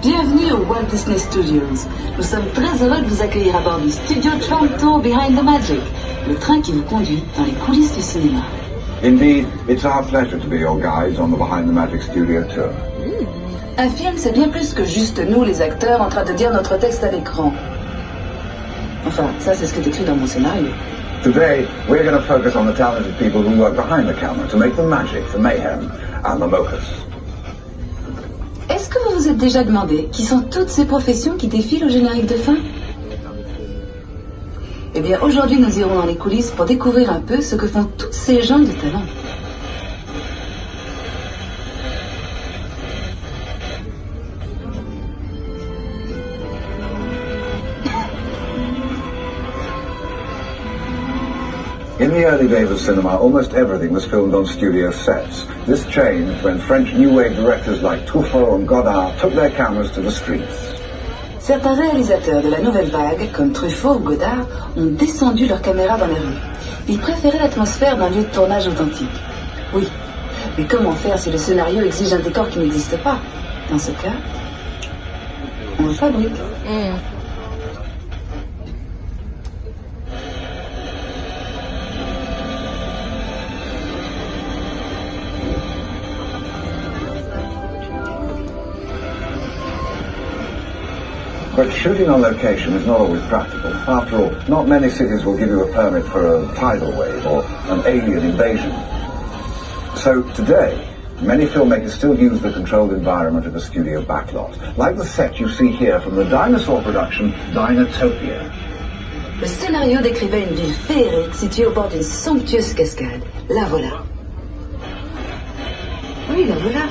Bienvenue au Walt Disney Studios. Nous sommes très heureux de vous accueillir à bord du studio Tram Tour Behind the Magic, le train qui vous conduit dans les coulisses du cinéma. Indeed, it's our pleasure to be your guides on the Behind the Magic Studio Tour. Un film, c'est bien plus que juste nous, les acteurs, en train de dire notre texte à l'écran. Enfin, ça, c'est ce qui est écrit dans mon scénario. Today, we're going to focus on the talented people who work behind the camera to make the magic, the mayhem, and the mochas. Est-ce que vous vous êtes déjà demandé qui sont toutes ces professions qui défilent au générique de fin? Eh bien, aujourd'hui, nous irons dans les coulisses pour découvrir un peu ce que font tous ces gens de talent. In the early days of cinema, almost everything was filmed on studio sets. This changed when French New Wave directors like Truffaut and Godard took their cameras to the streets. Certains réalisateurs de la nouvelle vague, comme Truffaut ou Godard, ont descendu leurs caméras dans les rues. Ils préféraient l'atmosphère d'un lieu de tournage authentique. Oui, mais comment faire si le scénario exige un décor qui n'existe pas? Dans ce cas, on le fabrique. But shooting on location is not always practical. After all, not many cities will give you a permit for a tidal wave or an alien invasion. So today, many filmmakers still use the controlled environment of a studio backlot, like the set you see here from the dinosaur production Dinotopia. Le scénario décrivait une ville féerique située au bord d'une somptueuse cascade. La voilà. Oui, la voilà.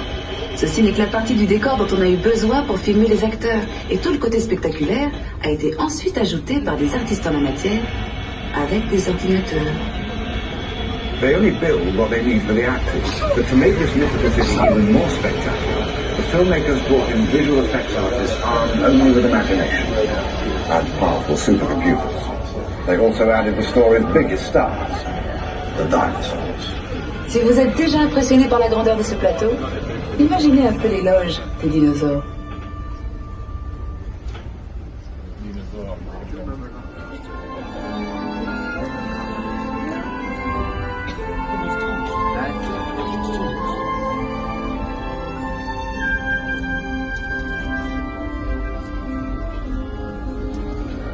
Ceci n'est que la partie du décor dont on a eu besoin pour filmer les acteurs. Et tout le côté spectaculaire a été ensuite ajouté par des artistes en la matière avec des ordinateurs. They only build what they need for the actors. But to make this mythical city even more spectacular, the filmmakers brought in visual effects artists armed only with imagination and powerful supercomputers. They also added the story's biggest stars, the dinosaurs. Si vous êtes déjà impressionné par la grandeur de ce plateau, imaginez un peu l'éloge des dinosaures.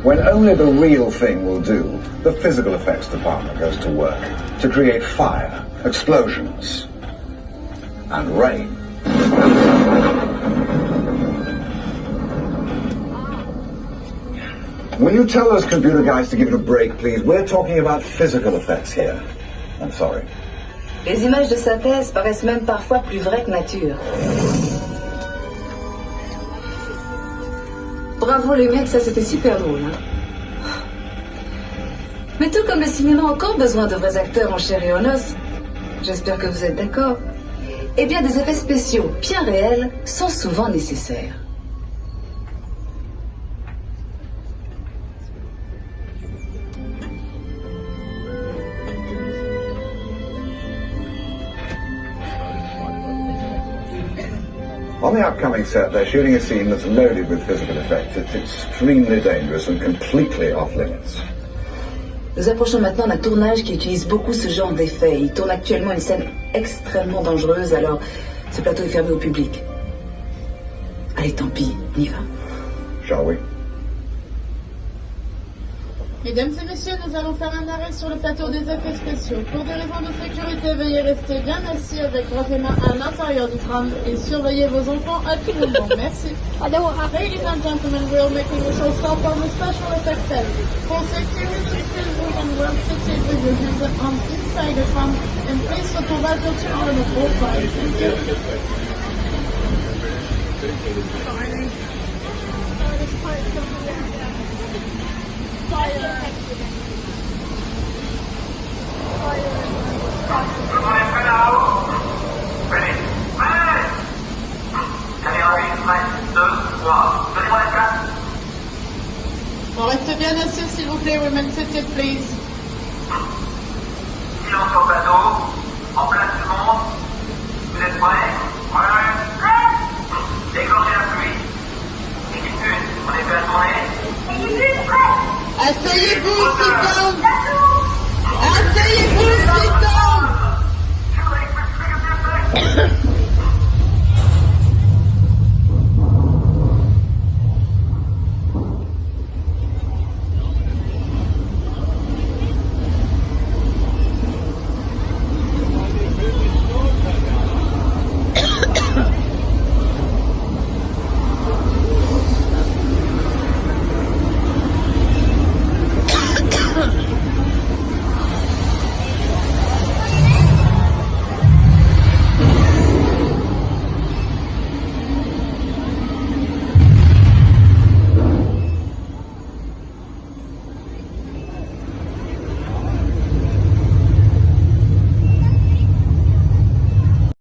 When only the real thing will do, the physical effects department goes to work to create fire, explosions, and rain. Will you tell those computer guys to give it a break, please? We're talking about physical effects here. I'm sorry. Les images de synthèse paraissent même parfois plus vraies que nature. Bravo les mecs, ça c'était super drôle. Hein. Mais tout comme le cinéma a encore besoin de vrais acteurs en chair et en os, j'espère que vous êtes d'accord, eh bien des effets spéciaux bien réels sont souvent nécessaires. On the upcoming set, they're shooting a scene that's loaded with physical effects. It's extremely dangerous and completely off limits. Nous approchons maintenant d'un tournage qui utilise beaucoup ce genre d'effets. Il tourne actuellement une scène extrêmement dangereuse, alors ce plateau est fermé au public. Allez, tant pis, on y va. Shall we? Mesdames et messieurs, nous allons faire un arrêt sur le plateau des effets spéciaux. Pour des raisons de sécurité, veuillez rester bien assis avec vos mains à l'intérieur du tram et surveillez vos enfants à tout moment. Merci. Ladies and gentlemen, we are making a short stop on the special effects set. For safety restrictions, you can well sit with your hands on inside the tram and please supervise your children at all times. Thank you. On reste bien assis s'il vous plaît, women, sit please.